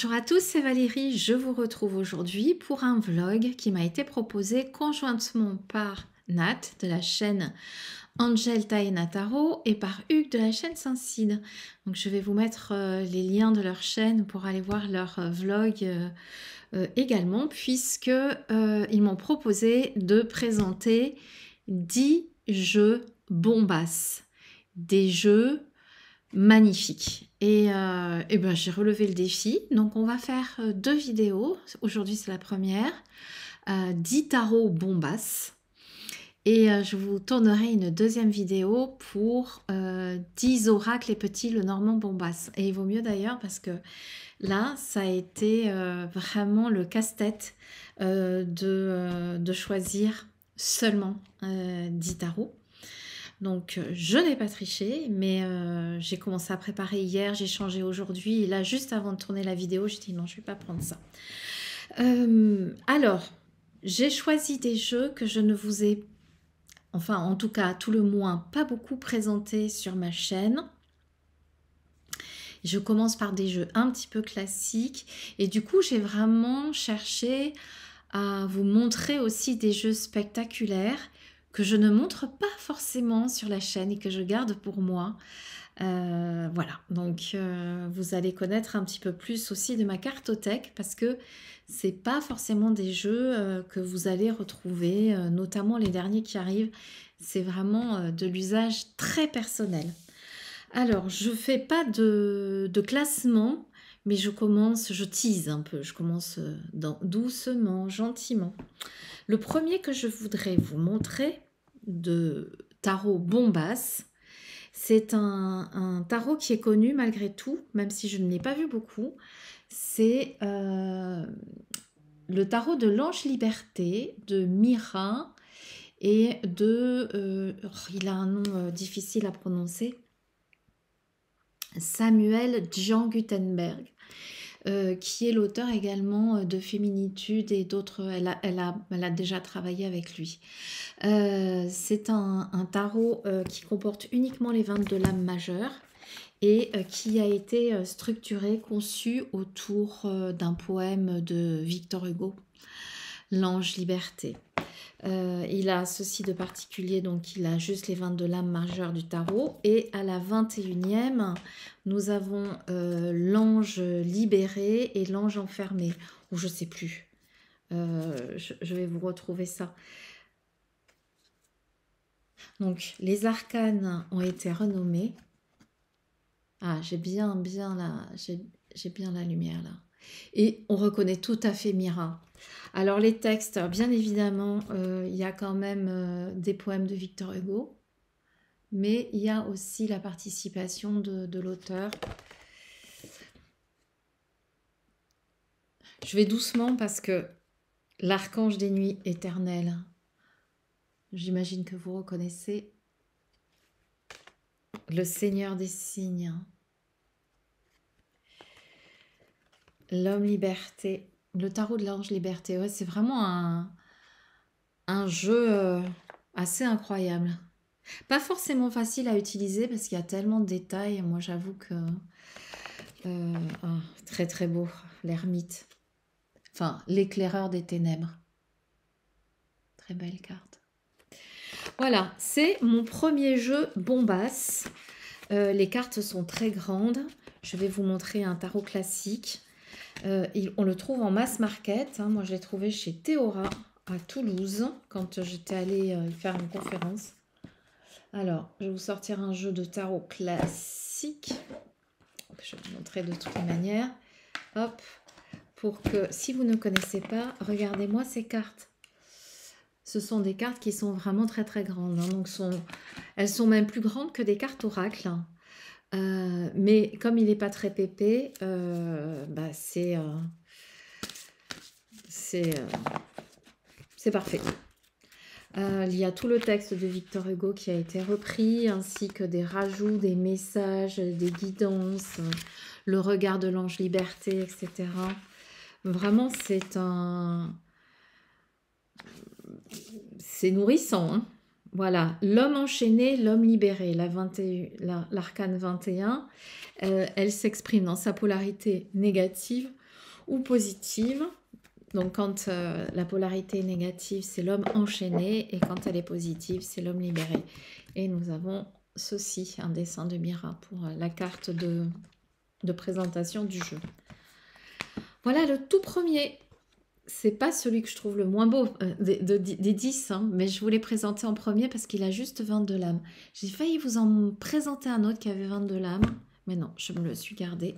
Bonjour à tous, c'est Valérie. Je vous retrouve aujourd'hui pour un vlog qui m'a été proposé conjointement par Nat de la chaîne Angel Taena Tarot et par Hugues de la chaîne Saint-Cide. Donc je vais vous mettre les liens de leur chaîne pour aller voir leur vlog également, puisque ils m'ont proposé de présenter 10 jeux bombasses, des jeux magnifiques. Et ben, j'ai relevé le défi, donc on va faire 2 vidéos. Aujourd'hui c'est la première, 10 tarots bombasses. Et je vous tournerai une deuxième vidéo pour 10 oracles et petits le normand bombasse. Et il vaut mieux d'ailleurs parce que là, ça a été vraiment le casse-tête de choisir seulement 10 tarots. Donc je n'ai pas triché, mais j'ai commencé à préparer hier, j'ai changé aujourd'hui. Et là, juste avant de tourner la vidéo, j'ai dit non, je ne vais pas prendre ça. Alors, j'ai choisi des jeux que je ne vous ai, enfin en tout cas, tout le moins, pas beaucoup présentés sur ma chaîne. Je commence par des jeux un petit peu classiques. Et du coup, j'ai vraiment cherché à vous montrer aussi des jeux spectaculaires que je ne montre pas forcément sur la chaîne et que je garde pour moi. Voilà, donc vous allez connaître un petit peu plus aussi de ma cartothèque parce que c'est pas forcément des jeux que vous allez retrouver, notamment les derniers qui arrivent. C'est vraiment de l'usage très personnel. Alors, je fais pas de classement, mais je tease un peu, je commence doucement, gentiment. Le premier que je voudrais vous montrer de tarot bombasse, c'est un tarot qui est connu malgré tout, même si je ne l'ai pas vu beaucoup. C'est le tarot de l'Ange Liberté de Mira et de... il a un nom difficile à prononcer. Samuel Jean Gutenberg, qui est l'auteur également de Féminitude et d'autres. Elle a déjà travaillé avec lui. C'est un tarot qui comporte uniquement les 22 lames majeures et qui a été structuré, conçu autour d'un poème de Victor Hugo, L'Ange Liberté. Il a ceci de particulier, donc il a juste les 22 lames majeures du tarot. Et à la 21e, nous avons l'ange libéré et l'ange enfermé. Ou je ne sais plus. Je vais vous retrouver ça. Donc les arcanes ont été renommés. Ah, j'ai bien la lumière là. Et on reconnaît tout à fait Mira. Alors les textes, bien évidemment, il y a quand même des poèmes de Victor Hugo, mais il y a aussi la participation de l'auteur. Je vais doucement parce que l'archange des nuits éternelles, j'imagine que vous reconnaissez, le Seigneur des signes, l'homme liberté, le tarot de l'ange liberté. Ouais, c'est vraiment un jeu assez incroyable. Pas forcément facile à utiliser parce qu'il y a tellement de détails. Moi, j'avoue que... très très beau, l'ermite. Enfin, l'éclaireur des ténèbres. Très belle carte. Voilà, c'est mon premier jeu bombasse. Les cartes sont très grandes. Je vais vous montrer un tarot classique. On le trouve en mass market. Moi, je l'ai trouvé chez Théora à Toulouse quand j'étais allée faire une conférence. Alors, je vais vous sortir un jeu de tarot classique. Je vais vous montrer de toutes les manières. Hop, pour que, si vous ne connaissez pas, regardez-moi ces cartes. Ce sont des cartes qui sont vraiment très très grandes. Hein, donc elles sont même plus grandes que des cartes oracles. Mais comme il n'est pas très pépé, bah c'est parfait. Il y a tout le texte de Victor Hugo qui a été repris, ainsi que des rajouts, des messages, des guidances, le regard de l'ange liberté, etc. Vraiment, c'est nourrissant. Hein. Voilà, l'homme enchaîné, l'homme libéré, l'arcane 21, elle s'exprime dans sa polarité négative ou positive. Donc quand la polarité est négative, c'est l'homme enchaîné, et quand elle est positive, c'est l'homme libéré. Et nous avons ceci, un dessin de Mira pour la carte de présentation du jeu. Voilà le tout premier. C'est pas celui que je trouve le moins beau des 10, hein, mais je vous l'ai présenté en premier parce qu'il a juste 22 lames. J'ai failli vous en présenter un autre qui avait 22 lames, mais non, je me le suis gardé.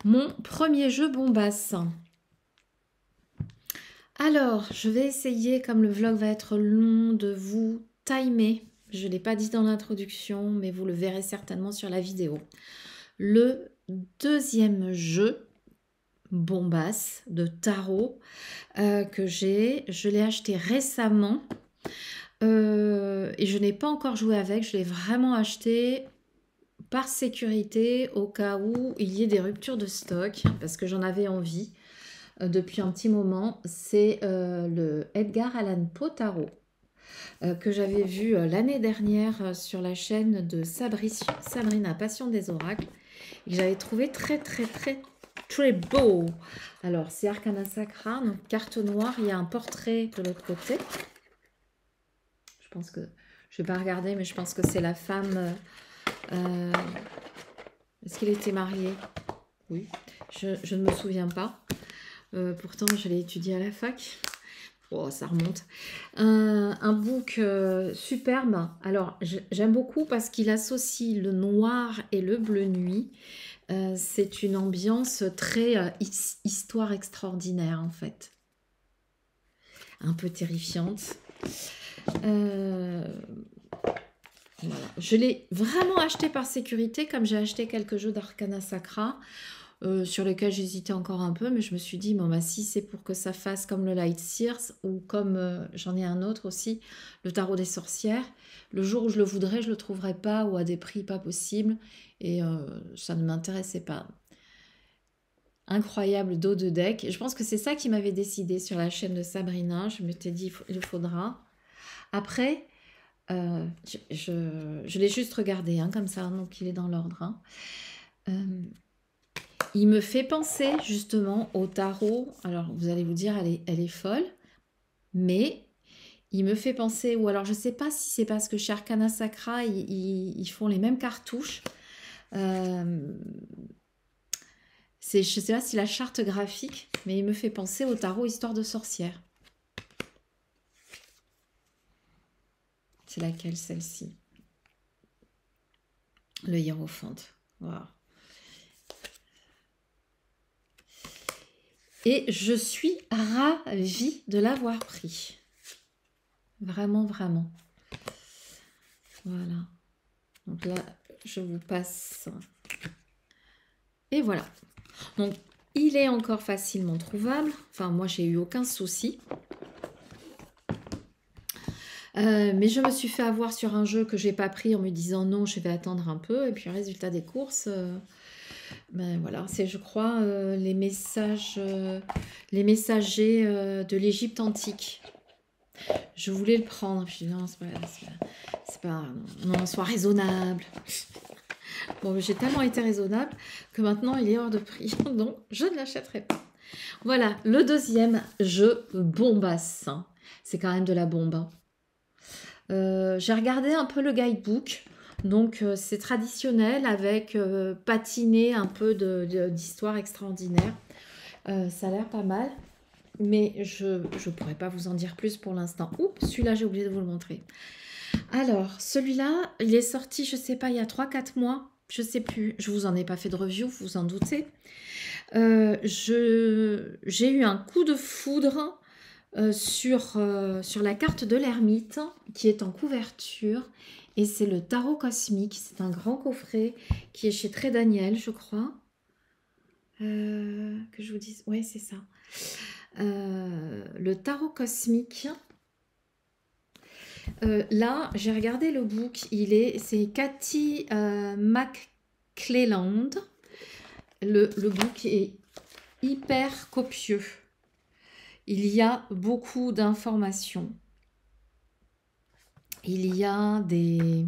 Mon premier jeu bombasse. Alors, je vais essayer, comme le vlog va être long, de vous timer. Je ne l'ai pas dit dans l'introduction, mais vous le verrez certainement sur la vidéo. Le deuxième jeu bombasse de tarot que je l'ai acheté récemment et je n'ai pas encore joué avec. Je l'ai vraiment acheté par sécurité au cas où il y ait des ruptures de stock, parce que j'en avais envie depuis un petit moment. C'est le Edgar Allan Poe tarot que j'avais vu l'année dernière sur la chaîne de Sabrina Passion des Oracles, et que j'avais trouvé très beau. Alors, c'est Arcana Sacra, donc carte noire, il y a un portrait de l'autre côté. Je pense que, je vais pas regarder, mais je pense que c'est la femme. Est-ce qu'il était marié? Oui, je ne me souviens pas. Pourtant, je l'ai étudié à la fac. Oh, ça remonte. Un book superbe. Alors, j'aime beaucoup parce qu'il associe le noir et le bleu nuit. C'est une ambiance très histoire extraordinaire, en fait. Un peu terrifiante. Voilà. Je l'ai vraiment acheté par sécurité, comme j'ai acheté quelques jeux d'Arcana Sacra, sur lesquels j'hésitais encore un peu, mais je me suis dit, bon, bah, si c'est pour que ça fasse comme le Light Sears, ou comme j'en ai un autre aussi, le Tarot des Sorcières, le jour où je le voudrais, je le trouverais pas, ou à des prix pas possibles, et ça ne m'intéressait pas. Incroyable dos de deck. Et je pense que c'est ça qui m'avait décidé sur la chaîne de Sabrina. Je m'étais dit, il faudra. Après, je l'ai juste regardé, hein, comme ça, donc il est dans l'ordre. Hein. Il me fait penser justement au tarot. Alors, vous allez vous dire, elle est folle, mais il me fait penser, ou alors je ne sais pas si c'est parce que chez Arcana Sacra, ils font les mêmes cartouches. Je ne sais pas si la charte graphique, mais il me fait penser au tarot Histoire de sorcière. C'est laquelle, celle-ci? Le hiérophante. Voilà. Et je suis ravie de l'avoir pris. Vraiment, vraiment. Voilà. Donc là, je vous passe. Et voilà. Donc, il est encore facilement trouvable. Enfin, moi, j'ai eu aucun souci. Mais je me suis fait avoir sur un jeu que j'ai pas pris en me disant non, je vais attendre un peu. Et puis, résultat des courses, ben voilà, c'est, je crois, les messagers de l'Égypte antique. Je voulais le prendre. Puis non, c'est pas, non, sois raisonnable. Bon, j'ai tellement été raisonnable que maintenant il est hors de prix, donc je ne l'achèterai pas. Voilà, le deuxième jeu bombasse. C'est quand même de la bombe. Hein. J'ai regardé un peu le guidebook. Donc c'est traditionnel avec patiné un peu d'histoire extraordinaire. Ça a l'air pas mal. Mais je ne pourrais pas vous en dire plus pour l'instant. Oups, celui-là j'ai oublié de vous le montrer. Alors, celui-là, il est sorti, je ne sais pas, il y a 3-4 mois. Je ne sais plus, je vous en ai pas fait de review, vous vous en doutez. J'ai eu un coup de foudre sur la carte de l'ermite qui est en couverture, et c'est le tarot cosmique. C'est un grand coffret qui est chez Très Daniel, je crois. Que je vous dise, ouais, c'est ça. Le tarot cosmique. Là, j'ai regardé le book, c'est Cathy McClelland. Le book est hyper copieux. Il y a beaucoup d'informations. Il y a des...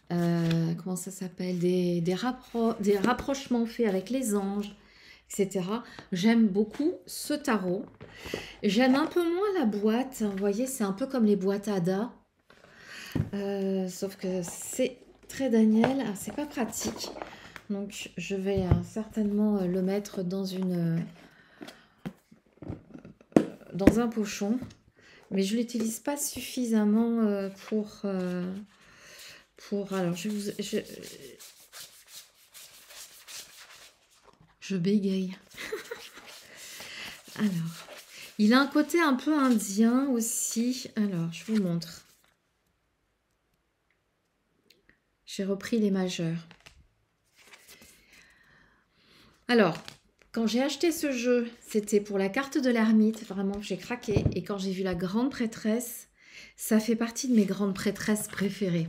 comment ça s'appelle? Des rapprochements faits avec les anges, etc. J'aime beaucoup ce tarot. J'aime un peu moins la boîte. Vous voyez, c'est un peu comme les boîtes Ada. Sauf que c'est très Daniel. Ah, c'est pas pratique. Donc, je vais certainement le mettre dans dans un pochon. Mais je ne l'utilise pas suffisamment alors, je bégaye. Alors, il a un côté un peu indien aussi. Alors, je vous montre. J'ai repris les majeurs. Alors, quand j'ai acheté ce jeu, c'était pour la carte de l'ermite. Vraiment, j'ai craqué. Et quand j'ai vu la grande prêtresse, ça fait partie de mes grandes prêtresses préférées.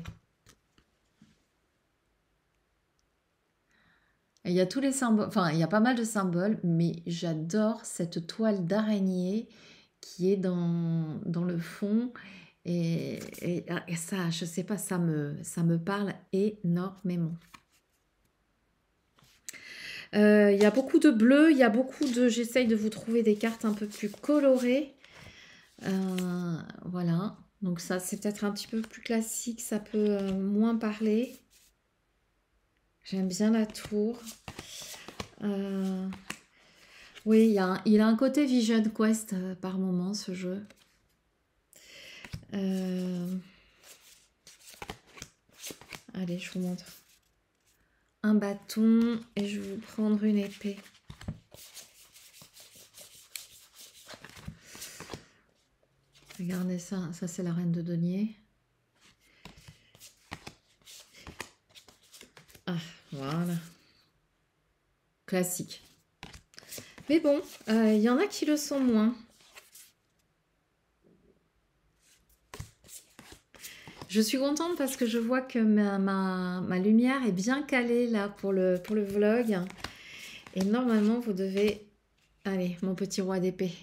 Il y a tous les symboles, enfin, il y a pas mal de symboles, mais j'adore cette toile d'araignée qui est dans le fond. Et ça, je sais pas, ça me parle énormément. Il y a beaucoup de bleu, il y a beaucoup de... J'essaye de vous trouver des cartes un peu plus colorées. Voilà. Donc ça, c'est peut-être un petit peu plus classique, ça peut moins parler. J'aime bien la tour. Oui, il a un côté Vision Quest par moment, ce jeu. Allez, je vous montre. Un bâton et je vais vous prendre une épée. Regardez ça, ça c'est la reine de denier. Ah, voilà. Classique. Mais bon, il y en a qui le sont moins. Je suis contente parce que je vois que ma lumière est bien calée là pour le vlog. Et normalement, vous devez... Allez, mon petit roi d'épée.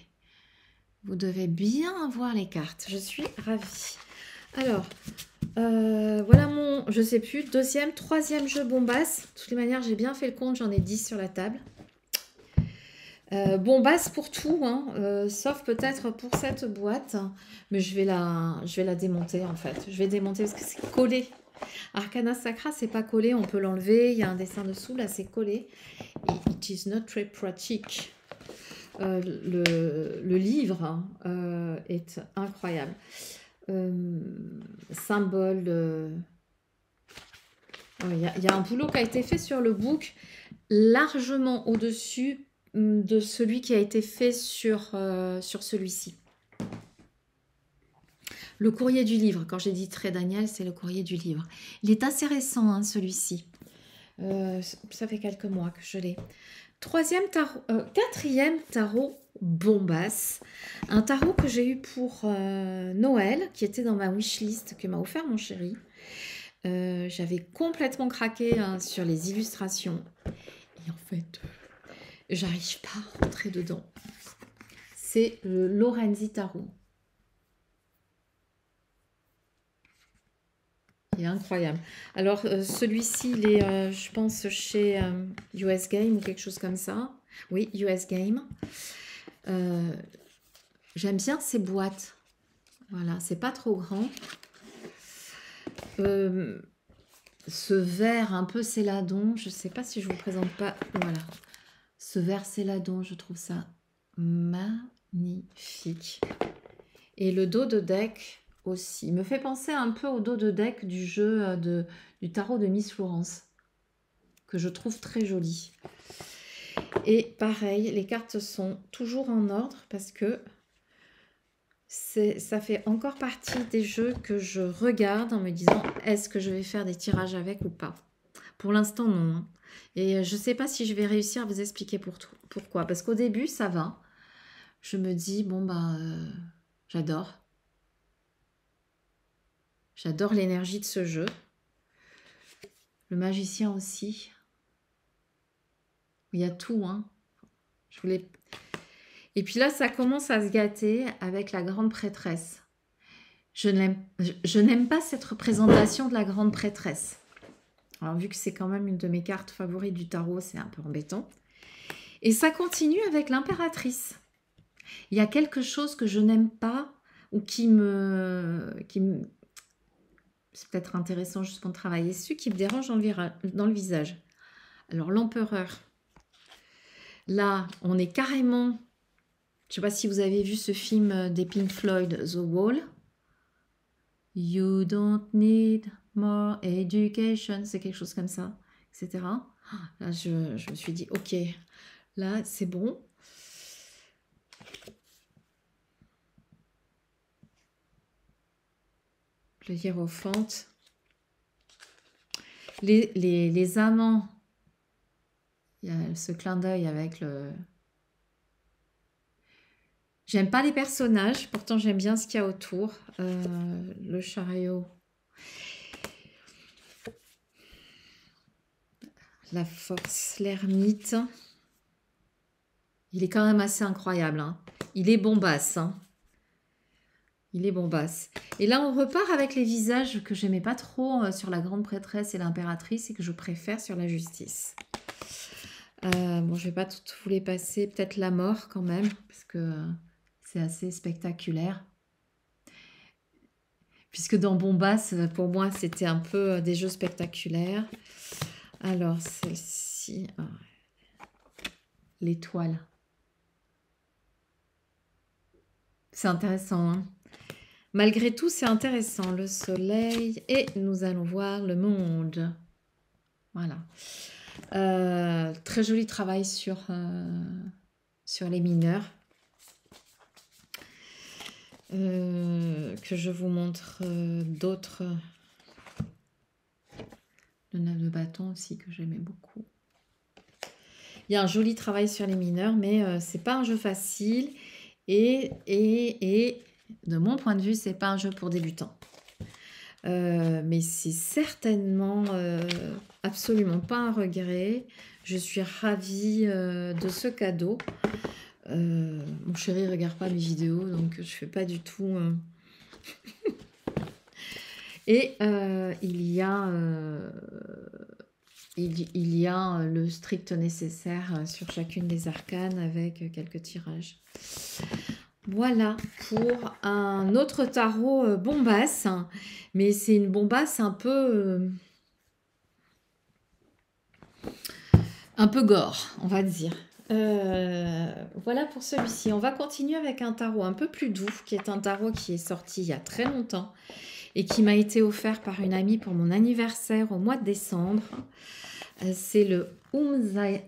Vous devez bien voir les cartes. Je suis ravie. Alors, voilà mon, je sais plus, deuxième, troisième jeu bombasse. De toutes les manières, j'ai bien fait le compte. J'en ai 10 sur la table. Bombasse pour tout, hein, sauf peut-être pour cette boîte. Mais je vais la démonter en fait. Je vais démonter parce que c'est collé. Arcana Sacra, c'est pas collé, on peut l'enlever. Il y a un dessin dessous, là c'est collé. Et it is not très pratique. Le livre est incroyable. Symbole. Il y a un boulot qui a été fait sur le book largement au-dessus de celui qui a été fait sur celui-ci. Le courrier du livre, quand j'ai dit très Daniel, c'est le courrier du livre. Il est assez récent, hein, celui-ci. Ça fait quelques mois que je l'ai. Quatrième tarot bombasse. Un tarot que j'ai eu pour Noël, qui était dans ma wishlist, que m'a offert mon chéri. J'avais complètement craqué sur les illustrations. Et en fait, j'arrive pas à rentrer dedans. C'est le Lorenzi Tarot. Il est incroyable. Alors, celui-ci, il est, je pense, chez US Game ou quelque chose comme ça. Oui, US Game. J'aime bien ces boîtes. Voilà, c'est pas trop grand. Ce vert un peu céladon, je sais pas si je vous présente pas. Voilà. Ce vert céladon, je trouve ça magnifique. Et le dos de deck aussi. Il me fait penser un peu au dos de deck du jeu du tarot de Miss Florence, que je trouve très joli. Et pareil, les cartes sont toujours en ordre parce que ça fait encore partie des jeux que je regarde en me disant est-ce que je vais faire des tirages avec ou pas. Pour l'instant, non. Hein. Et je ne sais pas si je vais réussir à vous expliquer pourquoi. Parce qu'au début, ça va. Je me dis, bon, bah, j'adore. J'adore l'énergie de ce jeu. Le magicien aussi. Il y a tout, hein. Je voulais... Et puis là, ça commence à se gâter avec la grande prêtresse. je n'aime pas cette représentation de la grande prêtresse. Alors, vu que c'est quand même une de mes cartes favorites du tarot, c'est un peu embêtant. Et ça continue avec l'impératrice. Il y a quelque chose que je n'aime pas ou c'est peut-être intéressant justement de travailler dessus, qui me dérange dans le visage. Alors, l'empereur. Là, on est carrément... Je ne sais pas si vous avez vu ce film des Pink Floyd, The Wall. You don't need more education. C'est quelque chose comme ça, etc. Là, je me suis dit, ok, là, c'est bon. Le hiérophante. Les amants. Il y a ce clin d'œil avec le... J'aime pas les personnages, pourtant j'aime bien ce qu'il y a autour. Le chariot. La force, l'ermite. Il est quand même assez incroyable. Hein. Il est bombasse. Hein. Il est bombasse. Et là, on repart avec les visages que j'aimais pas trop sur la grande prêtresse et l'impératrice et que je préfère sur la justice. Bon, je vais pas toutes vous les passer. Peut-être la mort quand même, parce que c'est assez spectaculaire. Puisque dans Bombasse, pour moi, c'était un peu des jeux spectaculaires. Alors, celle-ci, l'étoile. C'est intéressant, hein. Malgré tout, c'est intéressant. Le soleil et nous allons voir le monde. Voilà. Très joli travail sur les mineurs. Que je vous montre d'autres. Le 9 de bâton aussi que j'aimais beaucoup. Il y a un joli travail sur les mineurs, mais c'est pas un jeu facile. Et de mon point de vue, c'est pas un jeu pour débutants. Mais c'est certainement absolument pas un regret. Je suis ravie de ce cadeau. Mon chéri regarde pas mes vidéos, donc je fais pas du tout... Et il y a le strict nécessaire sur chacune des arcanes avec quelques tirages. Voilà pour un autre tarot bombasse, mais c'est une bombasse un peu gore, on va dire. Voilà pour celui-ci. On va continuer avec un tarot un peu plus doux, qui est un tarot qui est sorti il y a très longtemps et qui m'a été offert par une amie pour mon anniversaire au mois de décembre. C'est le Umrazai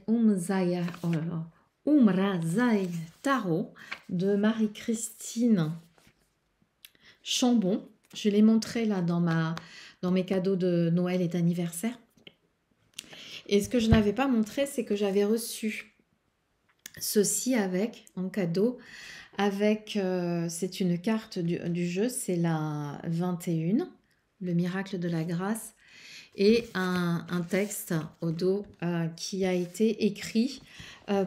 Tarot de Marie-Christine Chambon. Je l'ai montré là dans mes cadeaux de Noël et d'anniversaire. Et ce que je n'avais pas montré, c'est que j'avais reçu ceci en cadeau. C'est une carte du jeu, c'est la 21, le miracle de la grâce. Et un texte au dos qui a été écrit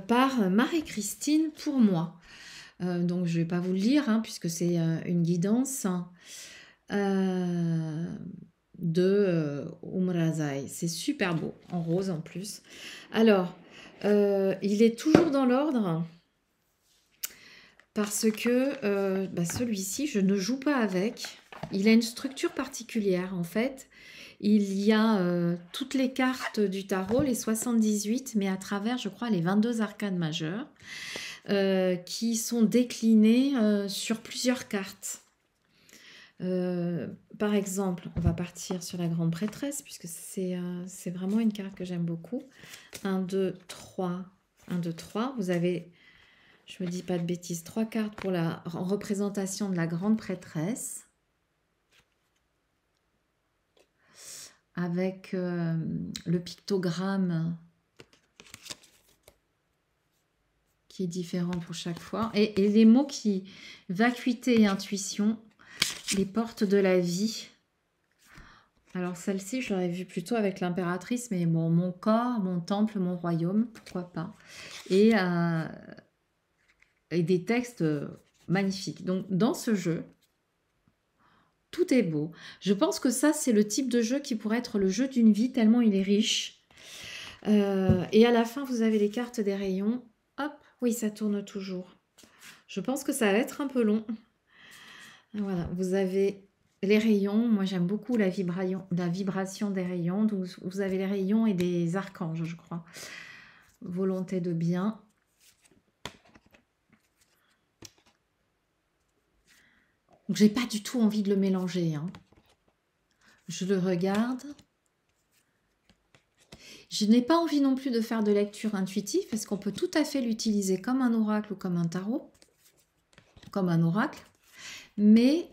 par Marie-Christine pour moi. Donc je ne vais pas vous le lire puisque c'est une guidance de Umrazai. C'est super beau, en rose en plus. Alors, il est toujours dans l'ordre parce que celui-ci, je ne joue pas avec. Il a une structure particulière en fait. Il y a toutes les cartes du tarot, les 78, mais à travers, je crois, les 22 arcanes majeures, qui sont déclinées sur plusieurs cartes. Par exemple, on va partir sur la grande prêtresse, puisque c'est vraiment une carte que j'aime beaucoup. 1, 2, 3. 1, 2, 3. Vous avez, je me dis pas de bêtises, 3 cartes pour la représentation de la grande prêtresse. Avec le pictogramme qui est différent pour chaque fois. Et les mots qui... Vacuité et intuition, les portes de la vie. Alors celle-ci, je l'aurais vue plutôt avec l'impératrice, mais bon, mon corps, mon temple, mon royaume, pourquoi pas. Et des textes magnifiques. Donc dans ce jeu, Tout est beau. Je pense que ça, c'est le type de jeu qui pourrait être le jeu d'une vie, tellement il est riche. Et à la fin, vous avez les cartes des rayons. Hop, oui, ça tourne toujours. Je pense que ça va être un peu long. Voilà, vous avez les rayons. Moi, j'aime beaucoup la vibration des rayons. Donc, vous avez les rayons et des archanges, je crois. Volonté de bien. Donc, j'ai pas du tout envie de le mélanger, hein. Je le regarde. Je n'ai pas envie non plus de faire de lecture intuitive parce qu'on peut tout à fait l'utiliser comme un oracle ou comme un tarot. Comme un oracle. Mais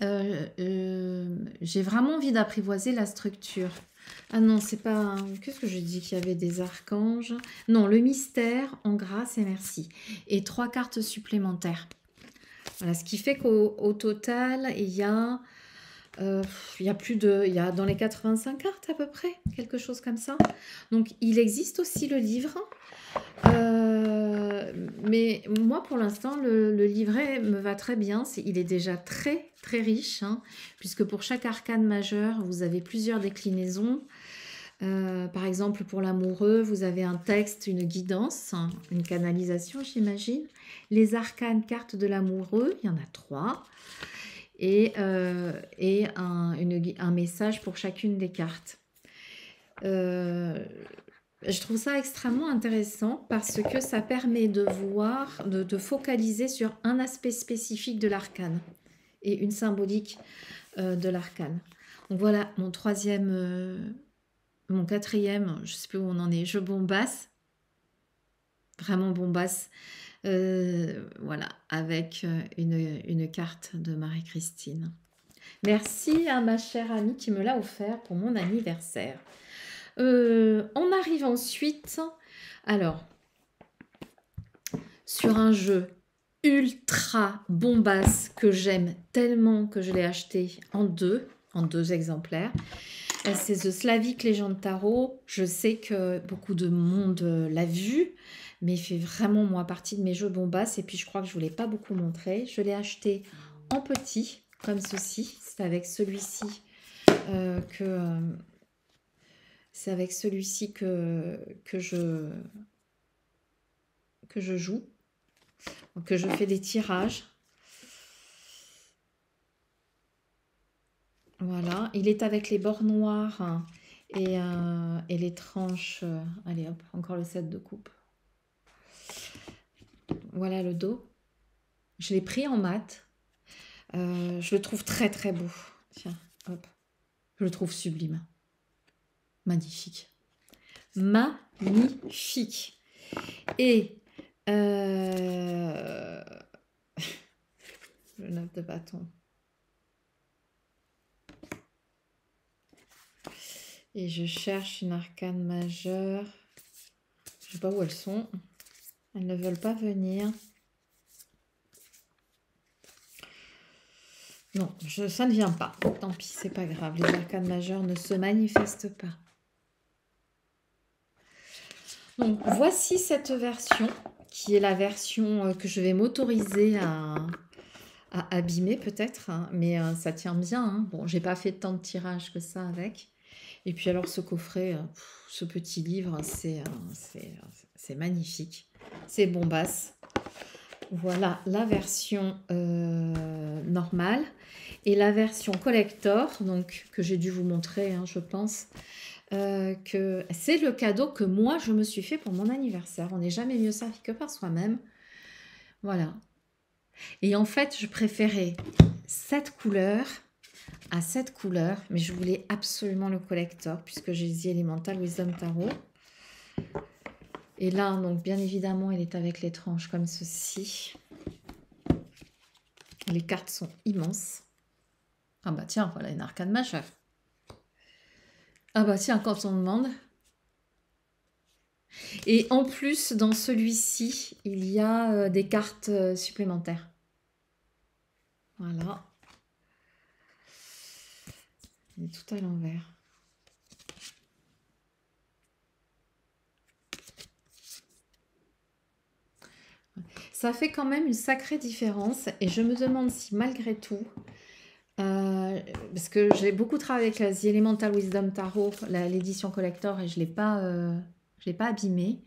j'ai vraiment envie d'apprivoiser la structure. Ah non, c'est pas... Qu'est-ce que je dis qu'il y avait des archanges? Non, le mystère, en grâce et merci. Et 3 cartes supplémentaires. Voilà, ce qui fait qu'au total, il y a plus de... Il y a dans les 85 cartes à peu près, quelque chose comme ça. Donc, il existe aussi le livre. Mais moi, pour l'instant, le livret me va très bien. Il est déjà très, très riche, hein, puisque pour chaque arcane majeur, vous avez plusieurs déclinaisons. Par exemple, pour l'amoureux, vous avez un texte, une guidance, hein, une canalisation, j'imagine. Les arcanes cartes de l'amoureux, il y en a 3. Et un message pour chacune des cartes. Je trouve ça extrêmement intéressant parce que ça permet de voir, de focaliser sur un aspect spécifique de l'arcane et une symbolique de l'arcane. Donc voilà, mon quatrième, je ne sais plus où on en est, je bombasse, vraiment bombasse, voilà, avec une carte de Marie-Christine. Merci à ma chère amie qui me l'a offert pour mon anniversaire. On arrive ensuite, alors, sur un jeu ultra bombasse que j'aime tellement que je l'ai acheté en deux exemplaires. C'est The Slavic Legend Tarot. Je sais que beaucoup de monde l'a vu, mais il fait vraiment, moi, partie de mes jeux bombasses. Et puis, je crois que je ne vous l'ai pas beaucoup montré. Je l'ai acheté en petit, comme ceci. C'est avec celui-ci c'est avec celui-ci que je joue, que je fais des tirages. Voilà, il est avec les bords noirs, hein, et les tranches. Allez hop, encore le set de coupe. Voilà le dos. Je l'ai pris en mat. Je le trouve très très beau. Tiens, hop. Je le trouve sublime. Magnifique. Magnifique. Et le 9 de bâton. Et je cherche une arcane majeure. Je ne sais pas où elles sont. Elles ne veulent pas venir. Non, ça ne vient pas. Tant pis, c'est pas grave. Les arcanes majeures ne se manifestent pas. Donc, voici cette version, qui est la version que je vais m'autoriser à abîmer peut-être. Hein, mais ça tient bien. Hein. Bon, j'ai pas fait tant de tirages que ça avec. Et puis alors, ce coffret, ce petit livre, c'est magnifique. C'est bombasse. Voilà la version normale. Et la version collector, donc que j'ai dû vous montrer, hein, je pense, que c'est le cadeau que moi, je me suis fait pour mon anniversaire. On n'est jamais mieux servi que par soi-même. Voilà. Et en fait, je préférais cette couleur à cette couleur, mais je voulais absolument le collector, puisque j'ai The Elemental Wisdom Tarot. Et là, donc, bien évidemment, il est avec les tranches comme ceci. Les cartes sont immenses. Ah bah tiens, voilà une arcane majeure. Ah bah tiens, quand on demande. Et en plus, dans celui-ci, il y a des cartes supplémentaires. Voilà. Il est tout à l'envers. Ça fait quand même une sacrée différence. Et je me demande si malgré tout, parce que j'ai beaucoup travaillé avec The Elemental Wisdom Tarot, l'édition collector, et je l'ai pas abîmé.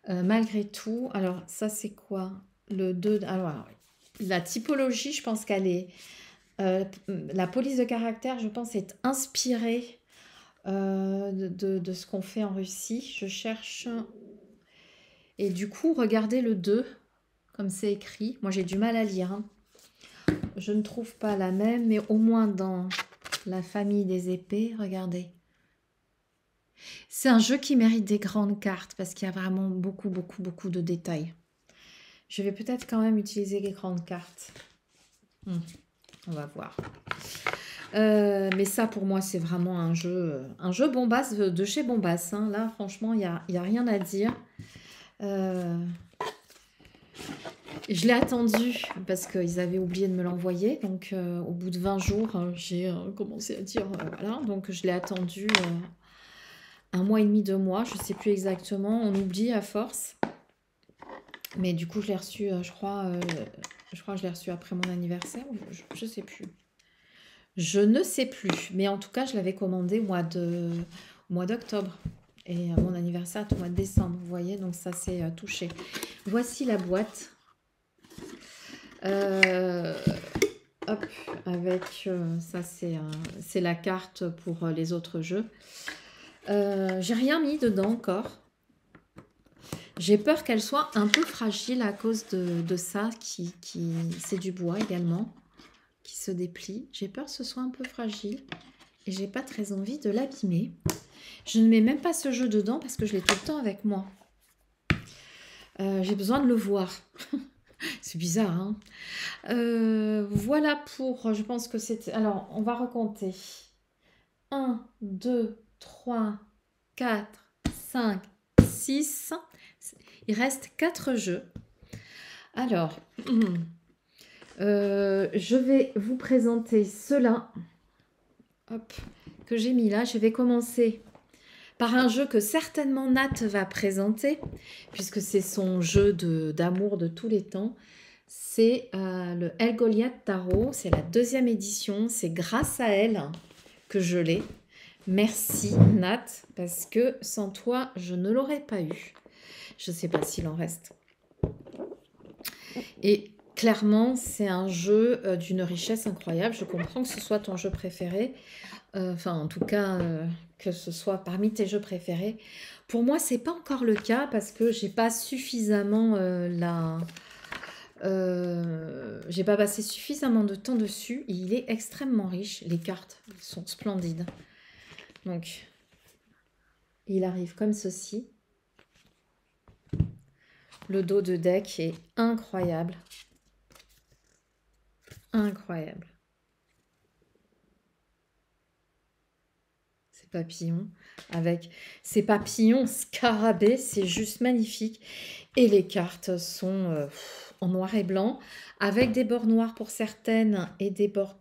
Malgré tout, alors ça c'est quoi? Le 2, alors la typologie, je pense qu'elle est... la police de caractère, je pense, est inspirée de ce qu'on fait en Russie. Je cherche... Et du coup, regardez le 2, comme c'est écrit. Moi, j'ai du mal à lire. Hein. Je ne trouve pas la même, mais au moins dans la famille des épées, regardez. C'est un jeu qui mérite des grandes cartes parce qu'il y a vraiment beaucoup, beaucoup, beaucoup de détails. Je vais peut-être quand même utiliser les grandes cartes. On va voir. Mais ça, pour moi, c'est vraiment un jeu Bombas de chez Bombas. Hein. Là, franchement, il n'y a rien à dire. Je l'ai attendu parce qu'ils avaient oublié de me l'envoyer. Donc, au bout de 20 jours, j'ai commencé à dire voilà. Donc, je l'ai attendu 1 mois et demi, 2 mois. Je ne sais plus exactement. On oublie à force. Mais du coup, je l'ai reçu, je crois que je l'ai reçu après mon anniversaire. Je ne sais plus. Je ne sais plus. Mais en tout cas, je l'avais commandé au mois d'octobre. Et mon anniversaire est au mois de décembre. Vous voyez, donc ça s'est touché. Voici la boîte. Hop, avec ça, c'est la carte pour les autres jeux. J'ai rien mis dedans encore. J'ai peur qu'elle soit un peu fragile à cause de ça, c'est du bois également, qui se déplie. J'ai peur que ce soit un peu fragile et j'ai pas très envie de l'abîmer. Je ne mets même pas ce jeu dedans parce que je l'ai tout le temps avec moi. J'ai besoin de le voir. C'est bizarre, hein. Voilà pour, je pense que c'est... Alors, on va recompter. 1, 2, 3, 4, 5, 6. Il reste 4 jeux. Alors, je vais vous présenter ceux-là que j'ai mis là. Je vais commencer par un jeu que certainement Nat va présenter, puisque c'est son jeu d'amour de tous les temps. C'est le El Goliath Tarot. C'est la 2e édition. C'est grâce à elle que je l'ai. Merci Nat, parce que sans toi, je ne l'aurais pas eu. Je ne sais pas s'il en reste. Et clairement, c'est un jeu d'une richesse incroyable. Je comprends que ce soit ton jeu préféré. Enfin, en tout cas, que ce soit parmi tes jeux préférés. Pour moi, c'est pas encore le cas parce que j'ai pas suffisamment j'ai pas passé suffisamment de temps dessus. Et il est extrêmement riche. Les cartes sont splendides. Donc, il arrive comme ceci. Le dos de deck est incroyable. Incroyable. Ces papillons, avec ces papillons scarabées, c'est juste magnifique. Et les cartes sont en noir et blanc, avec des bords noirs pour certaines et des bords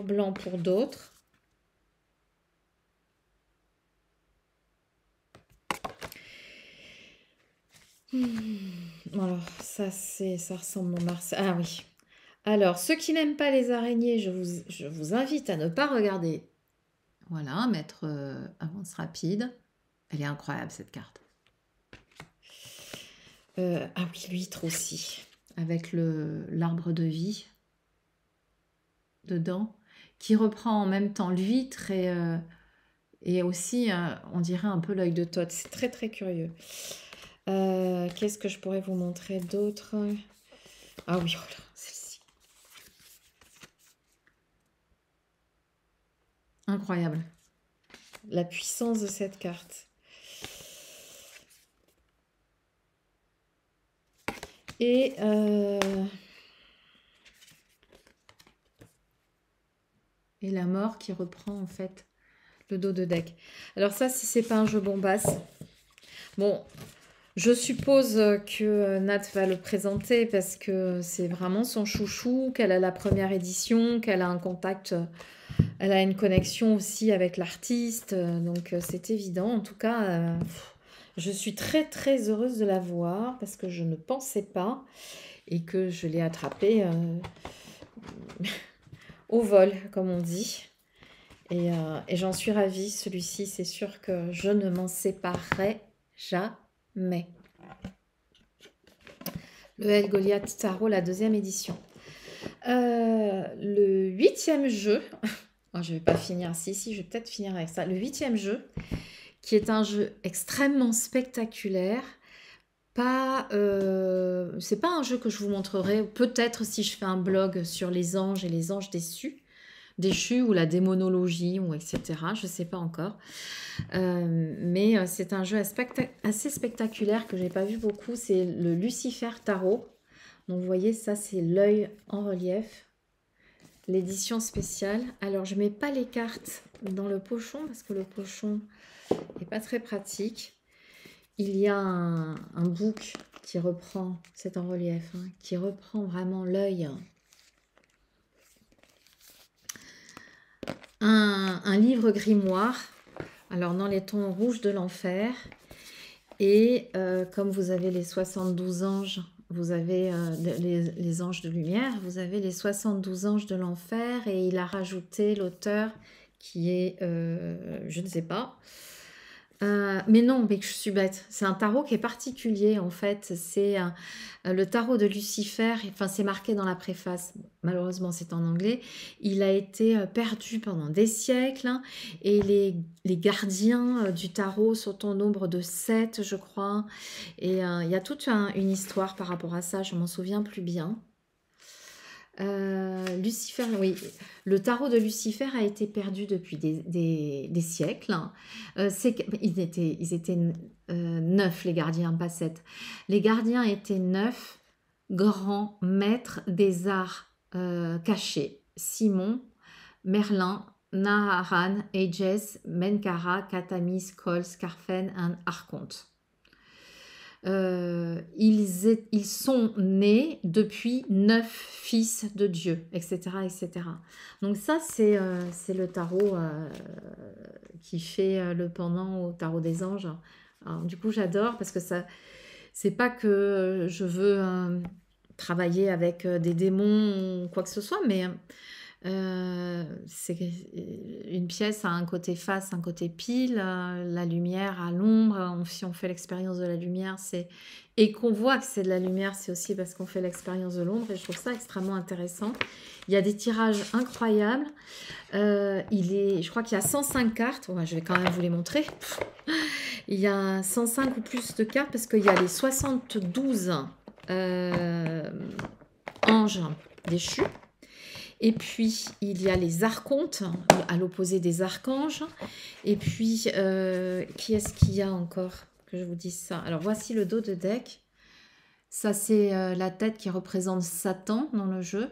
blancs pour d'autres. Alors, ça ressemble au Mars. Ah oui. Alors, ceux qui n'aiment pas les araignées, je vous invite à ne pas regarder. Voilà, mettre avance rapide. Elle est incroyable, cette carte. Ah oui, l'huître aussi, avec l'arbre de vie dedans, qui reprend en même temps l'huître et aussi, on dirait un peu l'œil de Thoth. C'est très, très curieux. Qu'est-ce que je pourrais vous montrer d'autre? Ah oui, voilà, celle-ci. Incroyable. La puissance de cette carte. Et la mort qui reprend en fait le dos de deck. Alors ça, si c'est pas un jeu bombasse. Bon, je suppose que Nat va le présenter parce que c'est vraiment son chouchou, qu'elle a la 1re édition, qu'elle a un contact, elle a une connexion aussi avec l'artiste, donc c'est évident. En tout cas, je suis très très heureuse de la voir parce que je ne pensais pas et que je l'ai attrapée au vol, comme on dit. Et j'en suis ravie. Celui-ci, c'est sûr que je ne m'en séparerai jamais. Le El Goliath Tarot, la 2e édition. Le 8e jeu, oh, je ne vais pas finir, si, je vais peut-être finir avec ça. Le 8e jeu, qui est un jeu extrêmement spectaculaire. C'est pas un jeu que je vous montrerai, peut-être si je fais un blog sur les anges et les anges déchus ou la démonologie, ou etc. Je ne sais pas encore. Mais c'est un jeu assez spectaculaire que je n'ai pas vu beaucoup. C'est le Lucifer Tarot. Donc vous voyez, ça c'est l'œil en relief. L'édition spéciale. Alors je ne mets pas les cartes dans le pochon parce que le pochon n'est pas très pratique. Il y a un book qui reprend, c'est en relief, hein, qui reprend vraiment l'œil. Un livre grimoire, alors dans les tons rouges de l'enfer. Et comme vous avez les 72 anges, vous avez les anges de lumière, vous avez les 72 anges de l'enfer. Et il a rajouté l'auteur qui est, je ne sais pas. Mais non, mais je suis bête. C'est un tarot qui est particulier en fait. C'est le tarot de Lucifer. Enfin, c'est marqué dans la préface. Malheureusement, c'est en anglais. Il a été perdu pendant des siècles. Hein, et les gardiens du tarot sont au nombre de 7, je crois. Et il y a toute une histoire par rapport à ça. Je m'en souviens plus bien. Lucifer, oui, le tarot de Lucifer a été perdu depuis des siècles. Ils étaient 9, les gardiens, pas 7. Les gardiens étaient 9 grands maîtres des arts cachés. Simon, Merlin, Naharan, Aegis, Menkara, Katamis, Kol, Skarfen et Archonte. Ils sont nés depuis 9 fils de Dieu, etc. etc. Donc ça, c'est le tarot qui fait le pendant au tarot des anges. Alors, du coup, j'adore parce que ça, c'est pas que je veux travailler avec des démons ou quoi que ce soit, mais c'est une pièce a un côté face, un côté pile, la lumière à l'ombre. Si on fait l'expérience de la lumière, et qu'on voit que c'est de la lumière, c'est aussi parce qu'on fait l'expérience de l'ombre. Et je trouve ça extrêmement intéressant. Il y a des tirages incroyables. Je crois qu'il y a 105 cartes. Ouais, je vais quand même vous les montrer. Il y a 105 ou plus de cartes parce qu'il y a les 72 anges déchus. Et puis, il y a les archontes, à l'opposé des archanges. Et puis, qui est-ce qu'il y a encore que je vous dise ça? Alors, voici le dos de deck. Ça, c'est la tête qui représente Satan dans le jeu.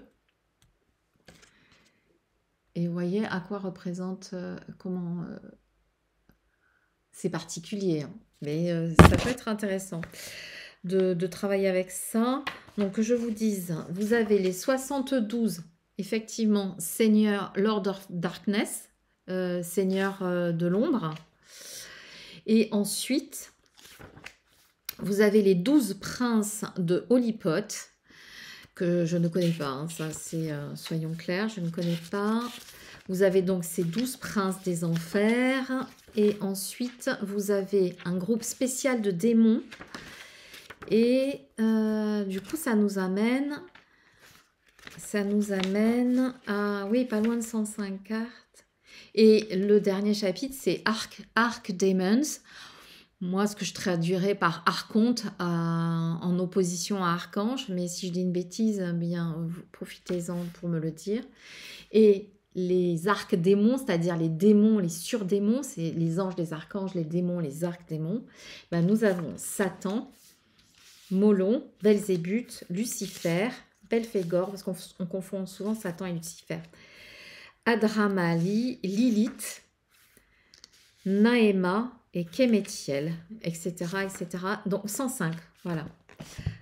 Et vous voyez à quoi représente, c'est particulier, hein, mais ça peut être intéressant de travailler avec ça. Donc, que je vous dise, vous avez les 72 effectivement, Seigneur Lord of Darkness, Seigneur de l'ombre. Et ensuite, vous avez les 12 princes de Holy Pot, que je ne connais pas, hein, ça c'est, soyons clairs, je ne connais pas. Vous avez donc ces 12 princes des enfers. Et ensuite, vous avez un groupe spécial de démons. Et du coup, ça nous amène à, oui, pas loin de 105 cartes. Et le dernier chapitre, c'est Archdemons. Moi, ce que je traduirais par Archonte en opposition à Archange. Mais si je dis une bêtise, bien, profitez-en pour me le dire. Et les archdémons, c'est-à-dire les démons, les surdémons, c'est les anges, les archanges, les démons, les archdémons. Ben, nous avons Satan, Molon, Belzébuth, Lucifer, Belphégor, parce qu'on confond souvent Satan et Lucifer, Adramali, Lilith, Naéma et Kémétiel, etc., etc. Donc 105, voilà.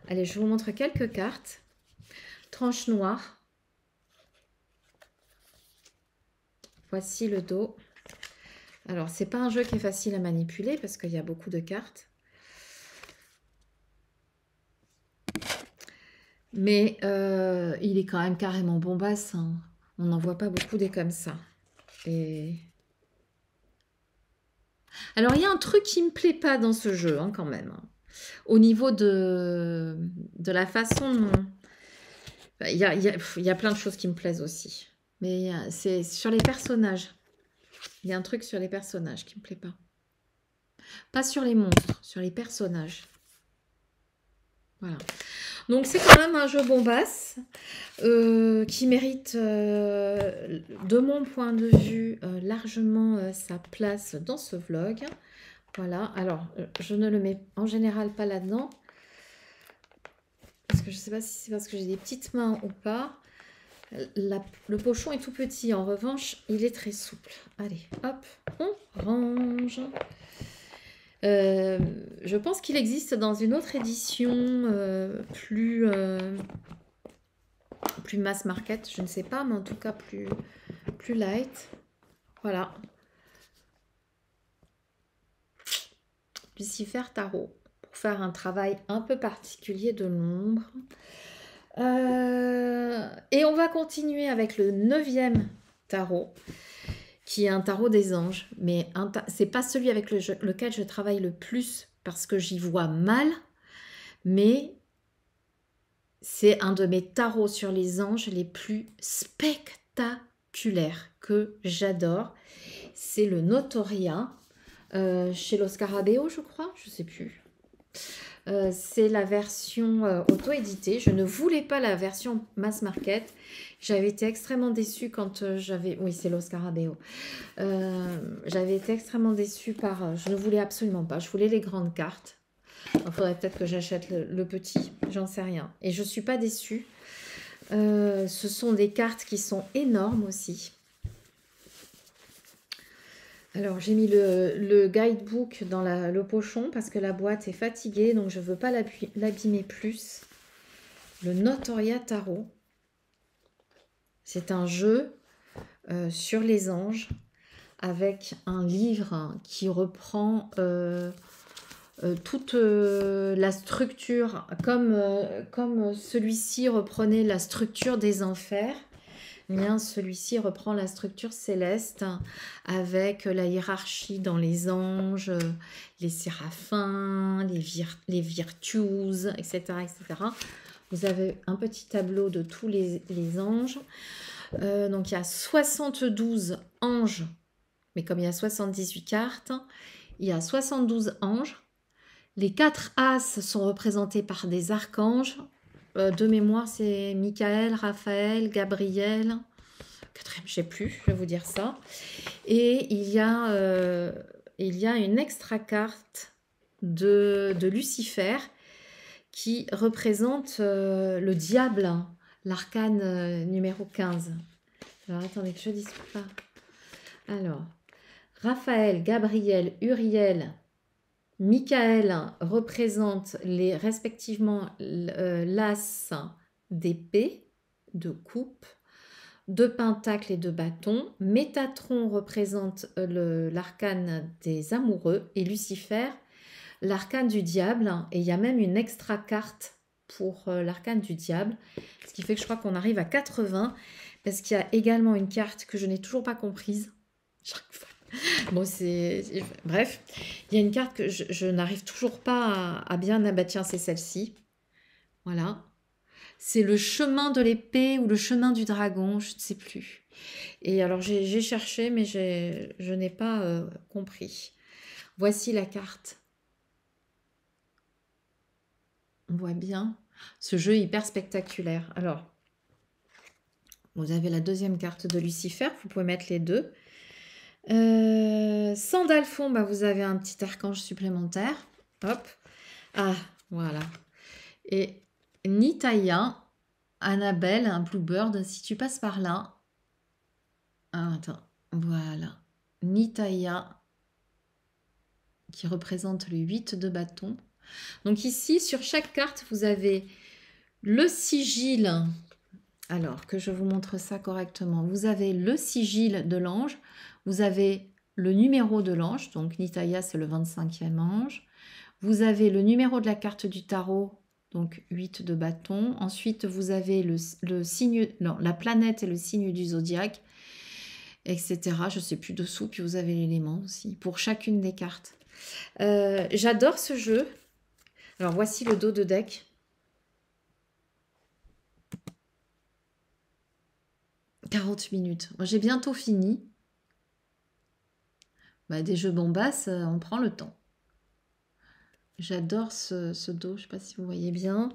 Allez, je vous montre quelques cartes. Tranche noire. Voici le dos. Alors, c'est pas un jeu qui est facile à manipuler parce qu'il y a beaucoup de cartes. Mais il est quand même carrément bombasse. Hein. On n'en voit pas beaucoup des comme ça. Et... Alors, il y a un truc qui me plaît pas dans ce jeu, hein, quand même. Au niveau de la façon dont... il y a plein de choses qui me plaisent aussi. Mais c'est sur les personnages. Il y a un truc sur les personnages qui me plaît pas. Pas sur les monstres, sur les personnages. Voilà. Donc c'est quand même un jeu bombasse qui mérite, de mon point de vue, largement sa place dans ce vlog. Voilà. Alors, je ne le mets en général pas là-dedans. Parce que je ne sais pas si c'est parce que j'ai des petites mains ou pas. Le pochon est tout petit. En revanche, il est très souple. Allez, hop, on range. Je pense qu'il existe dans une autre édition plus mass market, je ne sais pas, mais en tout cas plus light. Voilà. Lucifer Tarot, pour faire un travail un peu particulier de l'ombre. Et on va continuer avec le 9e tarot, qui est un tarot des anges, mais c'est pas celui avec lequel je travaille le plus parce que j'y vois mal, mais c'est un de mes tarots sur les anges les plus spectaculaires que j'adore. C'est le Notoria, chez Los Scarabeo, je crois, je sais plus. C'est la version auto-éditée. Je ne voulais pas la version mass market. J'avais été extrêmement déçue quand j'avais... Oui, c'est Los Scarabeo. J'avais été extrêmement déçue par... je ne voulais absolument pas. Je voulais les grandes cartes. Il faudrait peut-être que j'achète le petit. J'en sais rien. Et je ne suis pas déçue. Ce sont des cartes qui sont énormes aussi. Alors, j'ai mis le guidebook dans le pochon parce que la boîte est fatiguée, donc je ne veux pas l'abîmer plus. Le Notoria Tarot. C'est un jeu sur les anges avec un livre qui reprend toute la structure, comme celui-ci reprenait la structure des enfers. Bien, celui-ci reprend la structure céleste avec la hiérarchie dans les anges, les séraphins, les virtues, etc., etc. Vous avez un petit tableau de tous les anges. Donc, il y a 72 anges, mais comme il y a 78 cartes, il y a 72 anges. Les 4 as sont représentés par des archanges. De mémoire, c'est Michael, Raphaël, Gabriel. Quatrième, je ne sais plus, je vais vous dire ça. Et il y a une extra carte de Lucifer qui représente le diable, l'arcane numéro 15. Alors, attendez que je ne dise pas. Alors, Raphaël, Gabriel, Uriel, Michael représente respectivement l'as d'épée, de coupe, de pentacle et de bâton. Métatron représente l'arcane des amoureux et Lucifer, l'arcane du diable. Et il y a même une extra carte pour l'arcane du diable, ce qui fait que je crois qu'on arrive à 80, parce qu'il y a également une carte que je n'ai toujours pas comprise. Bon, bref, il y a une carte que je n'arrive toujours pas à bien abattre. Tiens, c'est celle-ci. Voilà. C'est le chemin de l'épée ou le chemin du dragon, je ne sais plus. Et alors, j'ai cherché, mais je n'ai pas compris. Voici la carte. On voit bien. Ce jeu est hyper spectaculaire. Alors, vous avez la deuxième carte de Lucifer. Vous pouvez mettre les deux. Sandalphon, bah, vous avez un petit archange supplémentaire. Hop. Ah, voilà. Et Nitaya, Annabelle, un Bluebird, si tu passes par là. Ah, attends, voilà. Nitaya, qui représente le 8 de bâton. Donc ici, sur chaque carte, vous avez le sigil. Alors, que je vous montre ça correctement. Vous avez le sigil de l'ange. Vous avez le numéro de l'ange. Donc, Nitaya, c'est le 25e ange. Vous avez le numéro de la carte du tarot. donc 8 de bâton. Ensuite, vous avez le signe, non, la planète et le signe du zodiaque, etc. Je ne sais plus dessous, puis vous avez l'élément aussi, pour chacune des cartes. J'adore ce jeu. Alors, voici le dos de deck. 40 minutes. Moi, j'ai bientôt fini. Bah, des jeux bombasses, on prend le temps. J'adore ce dos, je ne sais pas si vous voyez bien.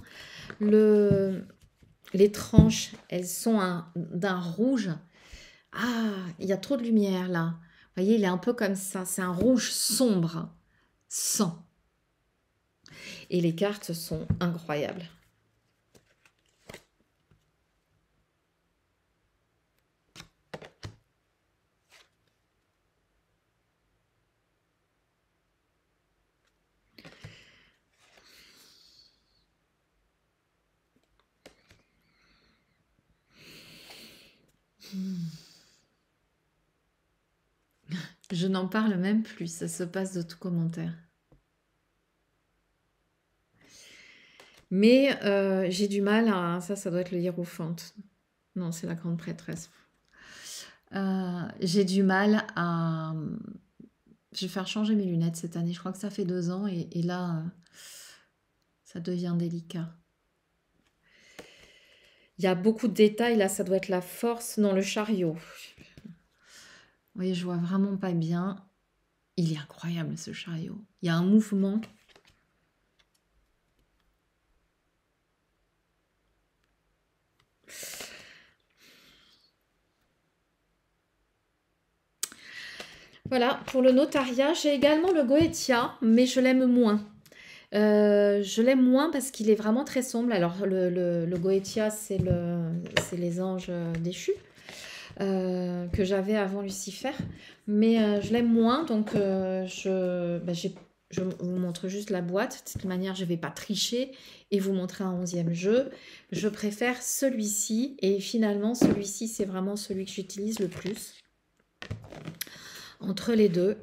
Les tranches, elles sont d'un rouge. Ah, il y a trop de lumière là. Vous voyez, il est un peu comme ça. C'est un rouge sombre, sang. Et les cartes sont incroyables. Je n'en parle même plus, ça se passe de tout commentaire. Mais j'ai du mal à... Ça doit être le hiérophante. Non, c'est la grande prêtresse. J'ai du mal à... Je vais faire changer mes lunettes cette année. Je crois que ça fait 2 ans et là, ça devient délicat. Il y a beaucoup de détails. Là, ça doit être la force. Non, le chariot. Vous voyez, je vois vraiment pas bien. Il est incroyable, ce chariot. Il y a un mouvement. Voilà, pour le notariat, j'ai également le Goetia, mais je l'aime moins. Je l'aime moins parce qu'il est vraiment très sombre. Alors, le Goetia, c'est les anges déchus que j'avais avant Lucifer. Mais je l'aime moins, donc je vous montre juste la boîte. De toute manière, je ne vais pas tricher et vous montrer un 11e jeu. Je préfère celui-ci et finalement, celui-ci, c'est vraiment celui que j'utilise le plus entre les deux.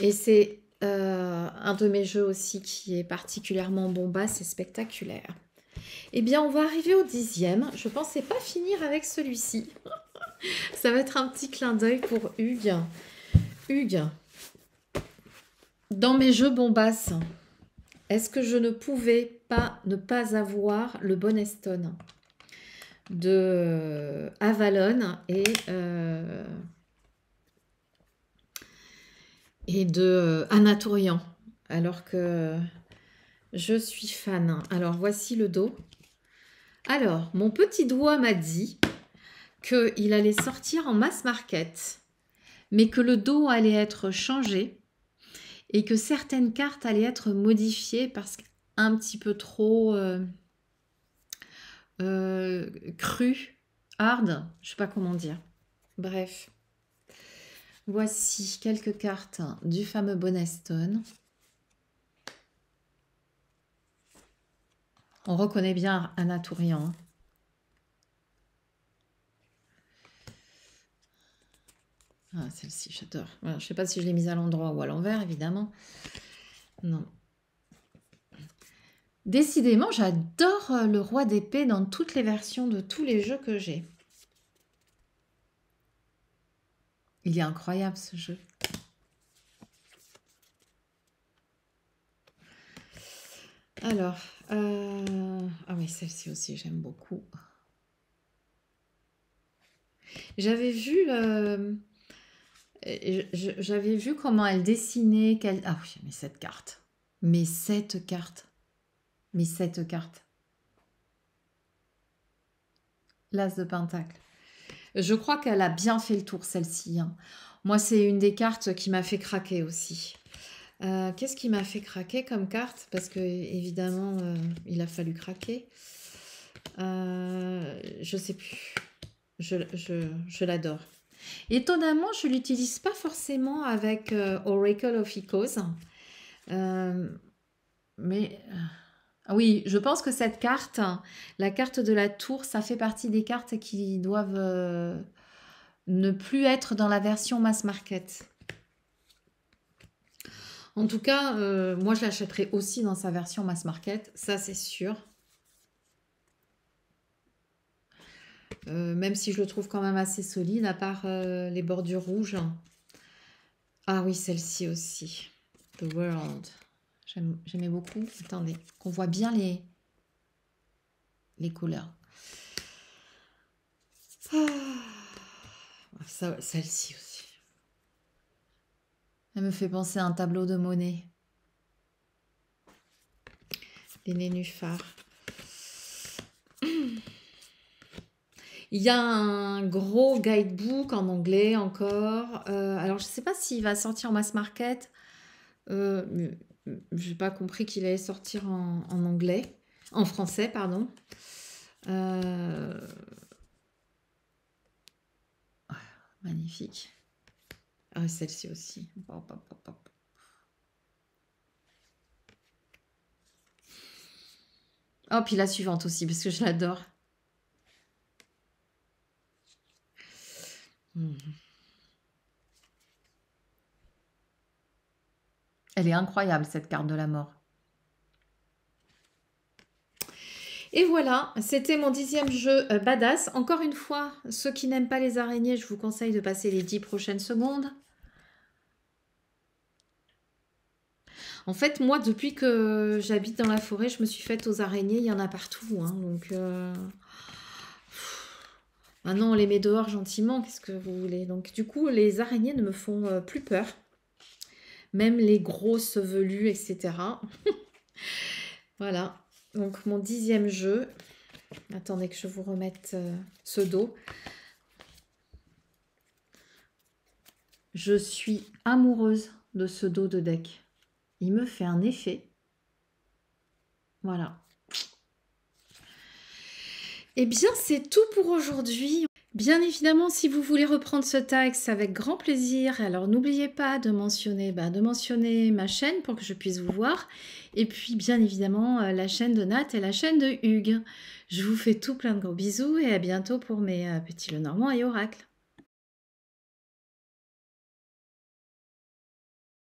Et c'est un de mes jeux aussi qui est particulièrement bombasse et spectaculaire. Eh bien, on va arriver au 10e. Je ne pensais pas finir avec celui-ci. Ça va être un petit clin d'œil pour Hugues. Hugues, dans mes jeux bombasses, est-ce que je ne pouvais pas ne pas avoir le Bonestone de Avalon et de Anatolian, alors que je suis fan. Alors, voici le dos. Alors, mon petit doigt m'a dit qu'il allait sortir en mass market, mais que le dos allait être changé et que certaines cartes allaient être modifiées parce qu'un petit peu trop cru, hard, je sais pas comment dire. Bref. Voici quelques cartes du fameux Bonestone. On reconnaît bien Anatolian. Ah, celle-ci, j'adore. Voilà, je ne sais pas si je l'ai mise à l'endroit ou à l'envers, évidemment. Non. Décidément, j'adore le roi d'épée dans toutes les versions de tous les jeux que j'ai. Il est incroyable, ce jeu. Alors, ah oui, celle-ci aussi, j'aime beaucoup. J'avais vu comment elle dessinait. Ah oui, mais cette carte. Mais cette carte. Mais cette carte. L'As de Pentacle. Je crois qu'elle a bien fait le tour, celle-ci. Hein. Moi, c'est une des cartes qui m'a fait craquer aussi. Qu'est-ce qui m'a fait craquer comme carte? Parce que, évidemment, il a fallu craquer. Je sais plus. Je l'adore. Étonnamment, je ne l'utilise pas forcément avec Oracle of Echoes. Mais oui, je pense que cette carte, la carte de la tour, ça fait partie des cartes qui doivent ne plus être dans la version mass market. En tout cas, moi je l'achèterai aussi dans sa version mass market, ça c'est sûr. même si je le trouve quand même assez solide, à part les bordures rouges. Ah oui, celle-ci aussi. The World. J'aimais beaucoup. Attendez, qu'on voit bien les couleurs. Celle-ci aussi. Elle me fait penser à un tableau de Monet. Les nénuphars. Il y a un gros guidebook en anglais encore. Alors, je ne sais pas s'il va sortir en mass market. Je n'ai pas compris qu'il allait sortir en anglais. En français, pardon. Magnifique. Ah, celle-ci aussi. Hop, hop, hop, hop. Oh, puis la suivante aussi, parce que je l'adore. Elle est incroyable, cette carte de la mort. Et voilà, c'était mon 10e jeu badass. Encore une fois, ceux qui n'aiment pas les araignées, je vous conseille de passer les 10 prochaines secondes. En fait, moi, depuis que j'habite dans la forêt, je me suis faite aux araignées. Il y en a partout. Hein, donc, maintenant, on les met dehors gentiment. Qu'est-ce que vous voulez? Donc, du coup, les araignées ne me font plus peur. Même les grosses velues, etc. Voilà. Donc, mon 10e jeu. Attendez que je vous remette ce dos. Je suis amoureuse de ce dos de deck. Il me fait un effet. Voilà. Eh bien, c'est tout pour aujourd'hui. Bien évidemment, si vous voulez reprendre ce tag, c'est avec grand plaisir. Alors, n'oubliez pas de mentionner ma chaîne pour que je puisse vous voir. Et puis, bien évidemment, la chaîne de Nat et la chaîne de Hugues. Je vous fais tout plein de gros bisous et à bientôt pour mes petits Lenormand et oracles.